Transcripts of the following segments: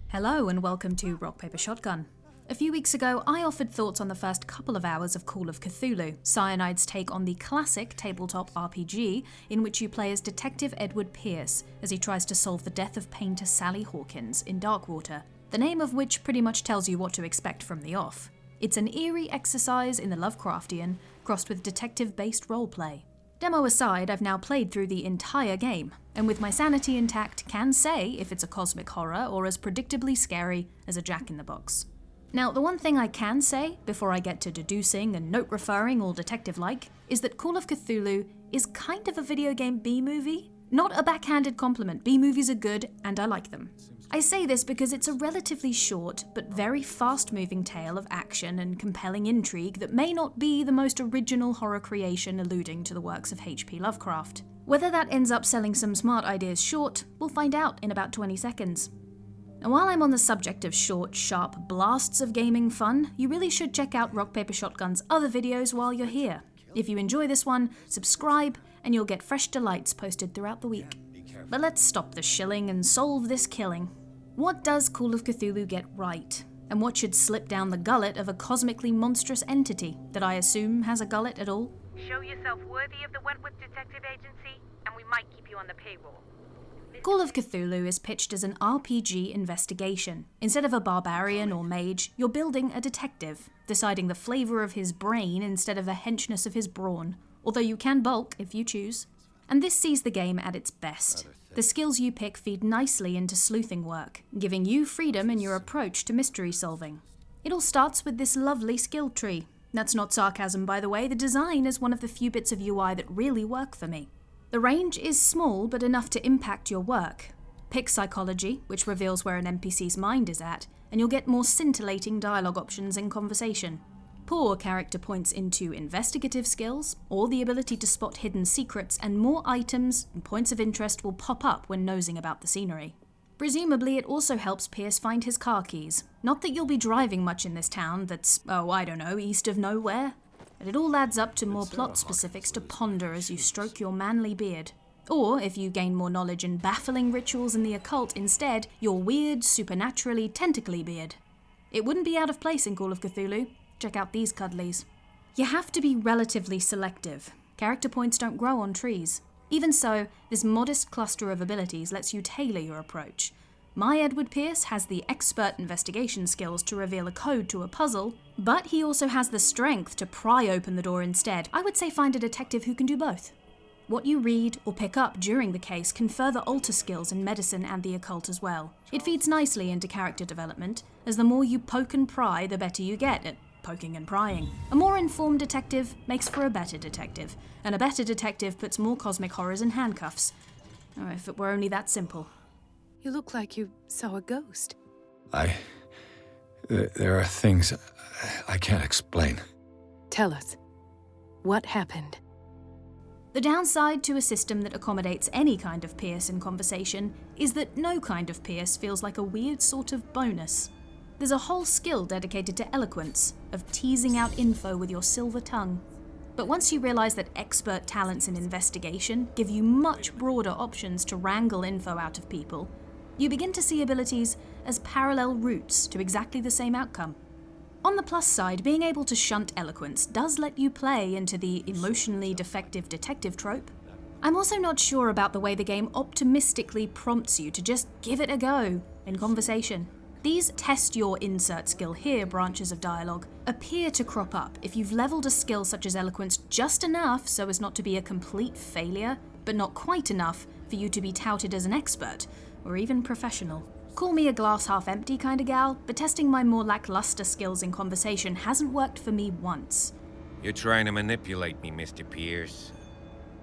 Hello and welcome to Rock Paper Shotgun. A few weeks ago, I offered thoughts on the first couple of hours of Call of Cthulhu, Cyanide's take on the classic tabletop RPG in which you play as Detective Edward Pierce as he tries to solve the death of painter Sally Hawkins in Darkwater, the name of which pretty much tells you what to expect from the off. It's an eerie exercise in the Lovecraftian, crossed with detective-based roleplay. Demo aside, I've now played through the entire game, and with my sanity intact, can say if it's a cosmic horror or as predictably scary as a Jack-in-the-Box. Now, the one thing I can say, before I get to deducing and note-referring all detective-like, is that Call of Cthulhu is kind of a video game B-movie. Not a backhanded compliment, B-movies are good, and I like them. I say this because it's a relatively short, but very fast-moving tale of action and compelling intrigue that may not be the most original horror creation alluding to the works of H.P. Lovecraft. Whether that ends up selling some smart ideas short, we'll find out in about 20 seconds. And while I'm on the subject of short, sharp blasts of gaming fun, you really should check out Rock Paper Shotgun's other videos while you're here. If you enjoy this one, subscribe, and you'll get fresh delights posted throughout the week. But let's stop the shilling and solve this killing. What does Call of Cthulhu get right? And what should slip down the gullet of a cosmically monstrous entity that I assume has a gullet at all? Show yourself worthy of the Wentworth Detective Agency, and we might keep you on the payroll. Call of Cthulhu is pitched as an RPG investigation. Instead of a barbarian or mage, you're building a detective, deciding the flavour of his brain instead of the henchness of his brawn, although you can bulk if you choose. And this sees the game at its best. The skills you pick feed nicely into sleuthing work, giving you freedom in your approach to mystery solving. It all starts with this lovely skill tree. That's not sarcasm, by the way, the design is one of the few bits of UI that really work for me. The range is small, but enough to impact your work. Pick psychology, which reveals where an NPC's mind is at, and you'll get more scintillating dialogue options in conversation. Pour character points into investigative skills, or the ability to spot hidden secrets, and more items and points of interest will pop up when nosing about the scenery. Presumably it also helps Pierce find his car keys. Not that you'll be driving much in this town that's, east of nowhere. But it all adds up to more plot specifics to ponder as you stroke your manly beard. Or, if you gain more knowledge in baffling rituals in the occult instead, your weird, supernaturally tentacly beard. It wouldn't be out of place in Call of Cthulhu. Check out these cuddlies. You have to be relatively selective. Character points don't grow on trees. Even so, this modest cluster of abilities lets you tailor your approach. My Edward Pierce has the expert investigation skills to reveal a code to a puzzle, but he also has the strength to pry open the door instead. I would say find a detective who can do both. What you read or pick up during the case can further alter skills in medicine and the occult as well. It feeds nicely into character development, as the more you poke and pry, the better you get at poking and prying. A more informed detective makes for a better detective, and a better detective puts more cosmic horrors in handcuffs. Oh, if it were only that simple. You look like you saw a ghost. There are things I can't explain. Tell us, what happened? The downside to a system that accommodates any kind of Pierce in conversation is that no kind of Pierce feels like a weird sort of bonus. There's a whole skill dedicated to eloquence, of teasing out info with your silver tongue. But once you realise that expert talents in investigation give you much broader options to wrangle info out of people, you begin to see abilities as parallel routes to exactly the same outcome. On the plus side, being able to shunt eloquence does let you play into the emotionally defective detective trope. I'm also not sure about the way the game optimistically prompts you to just give it a go in conversation. These test your insert skill here branches of dialogue appear to crop up if you've leveled a skill such as eloquence just enough so as not to be a complete failure, but not quite enough for you to be touted as an expert, or even professional. Call me a glass half empty kind of gal, but testing my more lackluster skills in conversation hasn't worked for me once. You're trying to manipulate me, Mr. Pierce.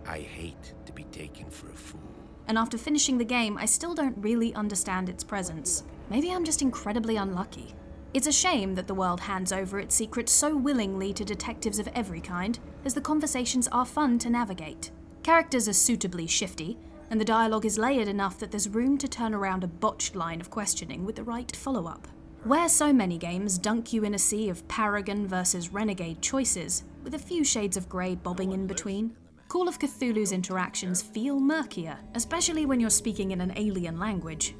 I hate to be taken for a fool. And after finishing the game, I still don't really understand its presence. Maybe I'm just incredibly unlucky. It's a shame that the world hands over its secrets so willingly to detectives of every kind, as the conversations are fun to navigate. Characters are suitably shifty, and the dialogue is layered enough that there's room to turn around a botched line of questioning with the right follow-up. Where so many games dunk you in a sea of paragon versus renegade choices, with a few shades of grey bobbing in between, Call of Cthulhu's interactions feel murkier, especially when you're speaking in an alien language.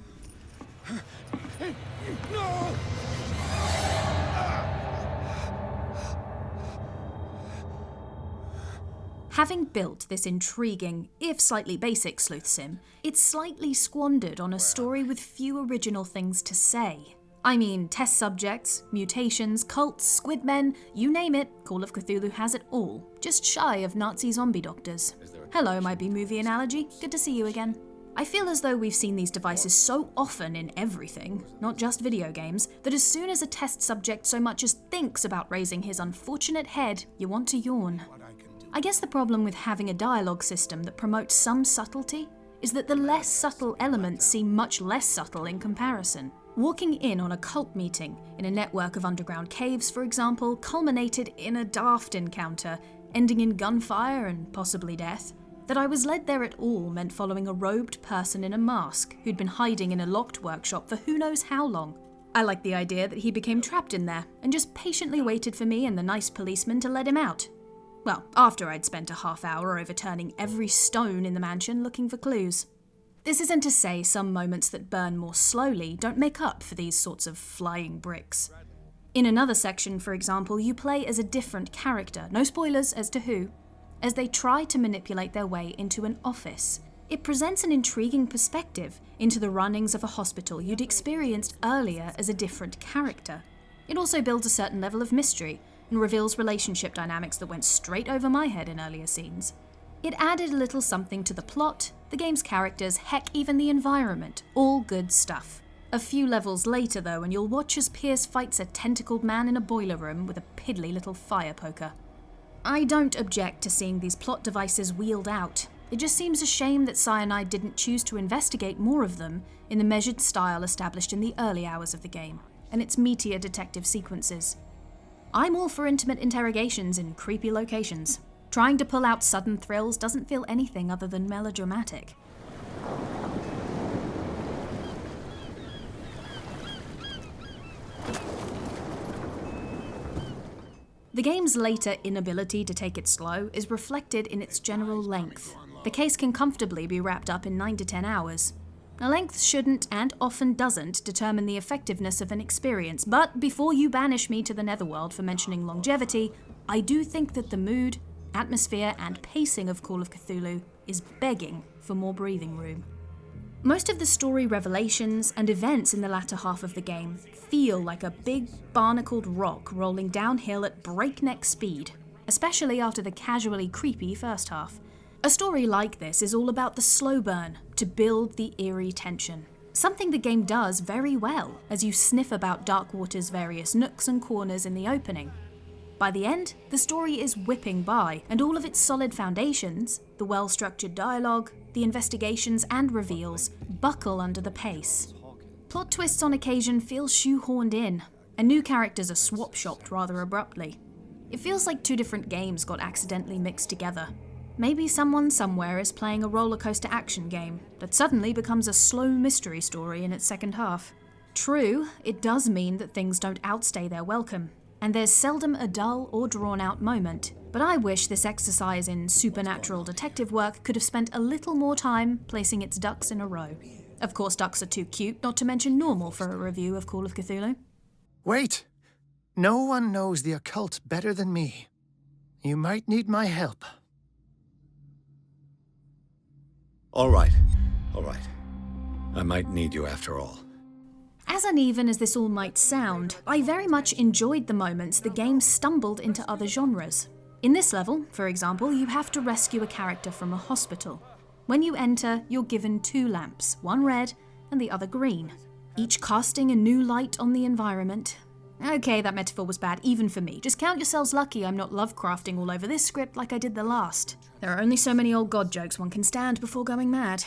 No! Having built this intriguing, if slightly basic sleuth sim, it's slightly squandered on a story with few original things to say. I mean, test subjects, mutations, cults, squidmen, you name it, Call of Cthulhu has it all, just shy of Nazi zombie doctors. Hello, my B-movie analogy, good to see you again. I feel as though we've seen these devices so often in everything, not just video games, that as soon as a test subject so much as thinks about raising his unfortunate head, you want to yawn. I guess the problem with having a dialogue system that promotes some subtlety is that the less subtle elements seem much less subtle in comparison. Walking in on a cult meeting in a network of underground caves, for example, culminated in a daft encounter, ending in gunfire and possibly death. That I was led there at all meant following a robed person in a mask who'd been hiding in a locked workshop for who knows how long. I liked the idea that he became trapped in there and just patiently waited for me and the nice policeman to let him out. Well, after I'd spent a half hour overturning every stone in the mansion looking for clues. This isn't to say some moments that burn more slowly don't make up for these sorts of flying bricks. In another section, for example, you play as a different character, no spoilers as to who, as they try to manipulate their way into an office. It presents an intriguing perspective into the runnings of a hospital you'd experienced earlier as a different character. It also builds a certain level of mystery, and reveals relationship dynamics that went straight over my head in earlier scenes. It added a little something to the plot, the game's characters, heck, even the environment. All good stuff. A few levels later, though, and you'll watch as Pierce fights a tentacled man in a boiler room with a piddly little fire poker. I don't object to seeing these plot devices wheeled out. It just seems a shame that Cyanide didn't choose to investigate more of them in the measured style established in the early hours of the game, and its meatier detective sequences. I'm all for intimate interrogations in creepy locations. Trying to pull out sudden thrills doesn't feel anything other than melodramatic. The game's later inability to take it slow is reflected in its general length. The case can comfortably be wrapped up in 9 to 10 hours. A length shouldn't, and often doesn't, determine the effectiveness of an experience, but before you banish me to the netherworld for mentioning longevity, I do think that the mood, atmosphere, and pacing of Call of Cthulhu is begging for more breathing room. Most of the story revelations and events in the latter half of the game feel like a big barnacled rock rolling downhill at breakneck speed, especially after the casually creepy first half. A story like this is all about the slow burn to build the eerie tension. Something the game does very well as you sniff about Darkwater's various nooks and corners in the opening. By the end, the story is whipping by, and all of its solid foundations, the well-structured dialogue, the investigations and reveals, buckle under the pace. Plot twists on occasion feel shoehorned in, and new characters are swap-shopped rather abruptly. It feels like two different games got accidentally mixed together. Maybe someone somewhere is playing a rollercoaster action game that suddenly becomes a slow mystery story in its second half. True, it does mean that things don't outstay their welcome, and there's seldom a dull or drawn-out moment, but I wish this exercise in supernatural detective work could have spent a little more time placing its ducks in a row. Of course, ducks are too cute not to mention normal for a review of Call of Cthulhu. Wait! No one knows the occult better than me. You might need my help. All right. I might need you after all. As uneven as this all might sound, I very much enjoyed the moments the game stumbled into other genres. In this level, for example, you have to rescue a character from a hospital. When you enter, you're given 2 lamps, one red and the other green, each casting a new light on the environment. Okay, that metaphor was bad even for me. Just count yourselves lucky I'm not Lovecrafting all over this script like I did the last. There are only so many old god jokes one can stand before going mad.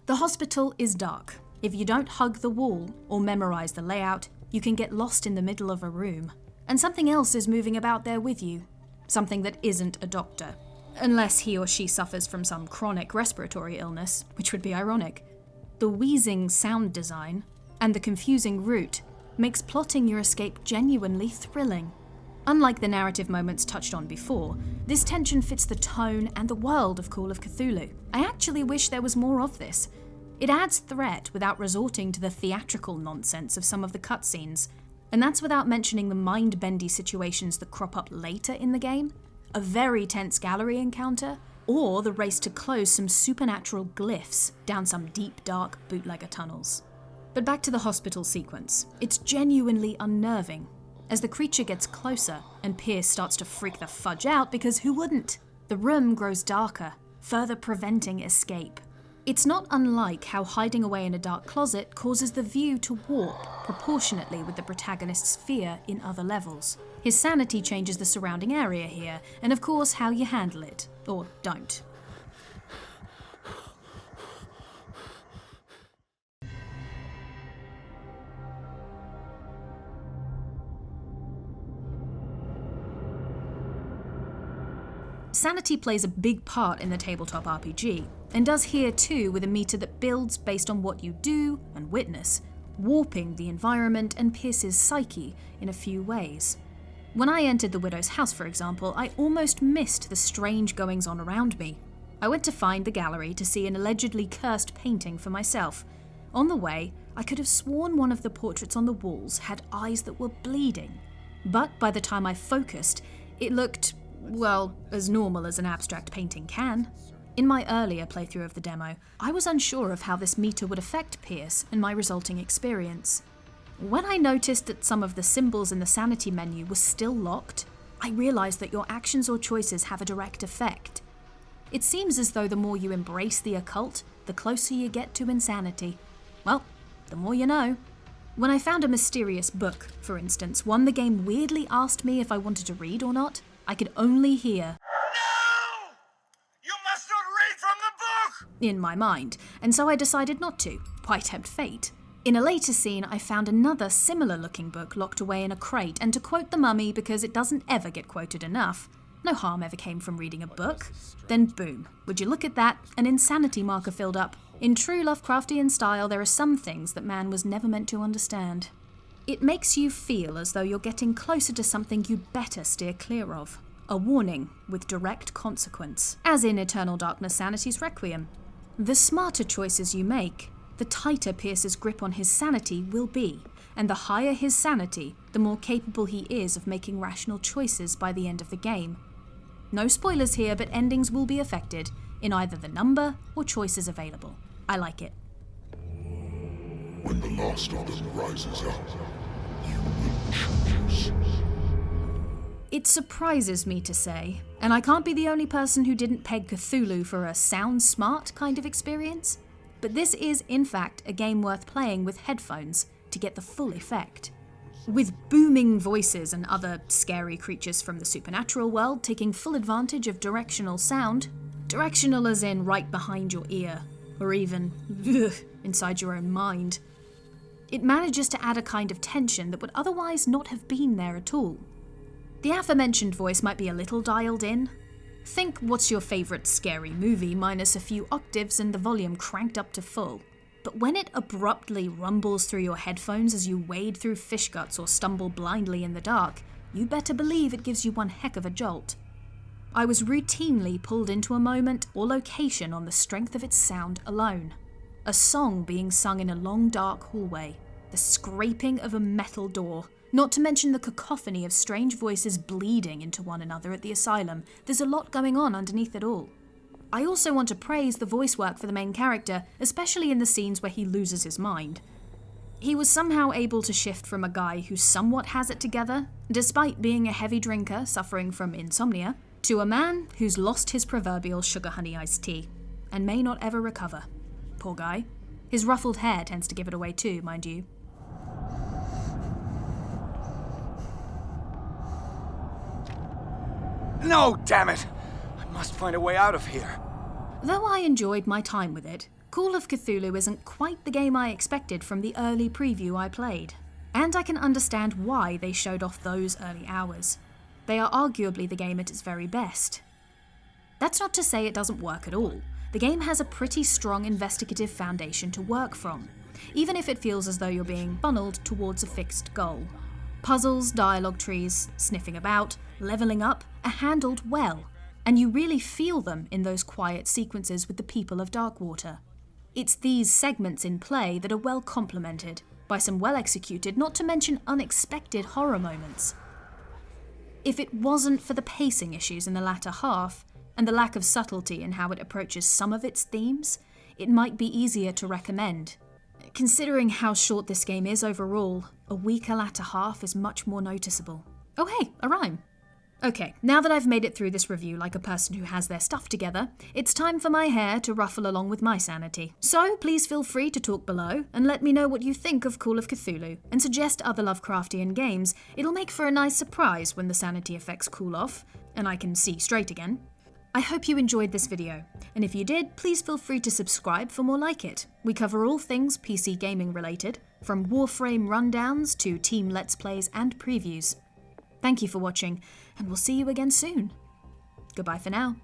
The hospital is dark. If you don't hug the wall or memorize the layout, you can get lost in the middle of a room. And something else is moving about there with you. Something that isn't a doctor. Unless he or she suffers from some chronic respiratory illness, which would be ironic. The wheezing sound design and the confusing route makes plotting your escape genuinely thrilling. Unlike the narrative moments touched on before, this tension fits the tone and the world of Call of Cthulhu. I actually wish there was more of this. It adds threat without resorting to the theatrical nonsense of some of the cutscenes, and that's without mentioning the mind-bendy situations that crop up later in the game, a very tense gallery encounter, or the race to close some supernatural glyphs down some deep, dark bootlegger tunnels. But back to the hospital sequence. It's genuinely unnerving, as the creature gets closer and Pierce starts to freak the fudge out because who wouldn't? The room grows darker, further preventing escape. It's not unlike how hiding away in a dark closet causes the view to warp proportionately with the protagonist's fear in other levels. His sanity changes the surrounding area here, and of course how you handle it, or don't. Sanity plays a big part in the tabletop RPG, and does here too with a meter that builds based on what you do and witness, warping the environment and Pierce's psyche in a few ways. When I entered the widow's house, for example, I almost missed the strange goings-on around me. I went to find the gallery to see an allegedly cursed painting for myself. On the way, I could have sworn one of the portraits on the walls had eyes that were bleeding. But by the time I focused, it looked, well, as normal as an abstract painting can. In my earlier playthrough of the demo, I was unsure of how this meter would affect Pierce and my resulting experience. When I noticed that some of the symbols in the Sanity menu were still locked, I realised that your actions or choices have a direct effect. It seems as though the more you embrace the occult, the closer you get to insanity. Well, the more you know. When I found a mysterious book, for instance, one the game weirdly asked me if I wanted to read or not, I could only hear, "No! You must not read from the book!" in my mind, and so I decided not to. Why tempt fate? In a later scene, I found another similar-looking book locked away in a crate, and to quote the Mummy, because it doesn't ever get quoted enough, no harm ever came from reading a book. Then boom, would you look at that, an insanity marker filled up. In true Lovecraftian style, there are some things that man was never meant to understand. It makes you feel as though you're getting closer to something you'd better steer clear of. A warning with direct consequence, as in Eternal Darkness Sanity's Requiem. The smarter choices you make, the tighter Pierce's grip on his sanity will be, and the higher his sanity, the more capable he is of making rational choices by the end of the game. No spoilers here, but endings will be affected in either the number or choices available. I like it. When the last of them rises up, you will choose. It surprises me to say, and I can't be the only person who didn't peg Cthulhu for a sound smart kind of experience, but this is in fact a game worth playing with headphones to get the full effect. With booming voices and other scary creatures from the supernatural world taking full advantage of directional sound, directional as in right behind your ear, or even inside your own mind. It manages to add a kind of tension that would otherwise not have been there at all. The aforementioned voice might be a little dialed in. Think what's your favourite scary movie minus a few octaves and the volume cranked up to full. But when it abruptly rumbles through your headphones as you wade through fish guts or stumble blindly in the dark, you better believe it gives you one heck of a jolt. I was routinely pulled into a moment or location on the strength of its sound alone. A song being sung in a long dark hallway, the scraping of a metal door, not to mention the cacophony of strange voices bleeding into one another at the asylum. There's a lot going on underneath it all. I also want to praise the voice work for the main character, especially in the scenes where he loses his mind. He was somehow able to shift from a guy who somewhat has it together, despite being a heavy drinker suffering from insomnia, to a man who's lost his proverbial sugar honey iced tea, and may not ever recover. Poor guy. His ruffled hair tends to give it away too, mind you. No, damn it! I must find a way out of here. Though I enjoyed my time with it, Call of Cthulhu isn't quite the game I expected from the early preview I played. And I can understand why they showed off those early hours. They are arguably the game at its very best. That's not to say it doesn't work at all. The game has a pretty strong investigative foundation to work from, even if it feels as though you're being funneled towards a fixed goal. Puzzles, dialogue trees, sniffing about, leveling up are handled well, and you really feel them in those quiet sequences with the people of Darkwater. It's these segments in play that are well complemented by some well-executed, not to mention unexpected horror moments. If it wasn't for the pacing issues in the latter half, and the lack of subtlety in how it approaches some of its themes, it might be easier to recommend. Considering how short this game is overall, a weaker latter half is much more noticeable. Oh hey, a rhyme! Okay, now that I've made it through this review like a person who has their stuff together, it's time for my hair to ruffle along with my sanity. So please feel free to talk below and let me know what you think of Call of Cthulhu, and suggest other Lovecraftian games. It'll make for a nice surprise when the sanity effects cool off, and I can see straight again. I hope you enjoyed this video, and if you did, please feel free to subscribe for more like it. We cover all things PC gaming related, from Warframe rundowns to team Let's Plays and previews. Thank you for watching, and we'll see you again soon. Goodbye for now.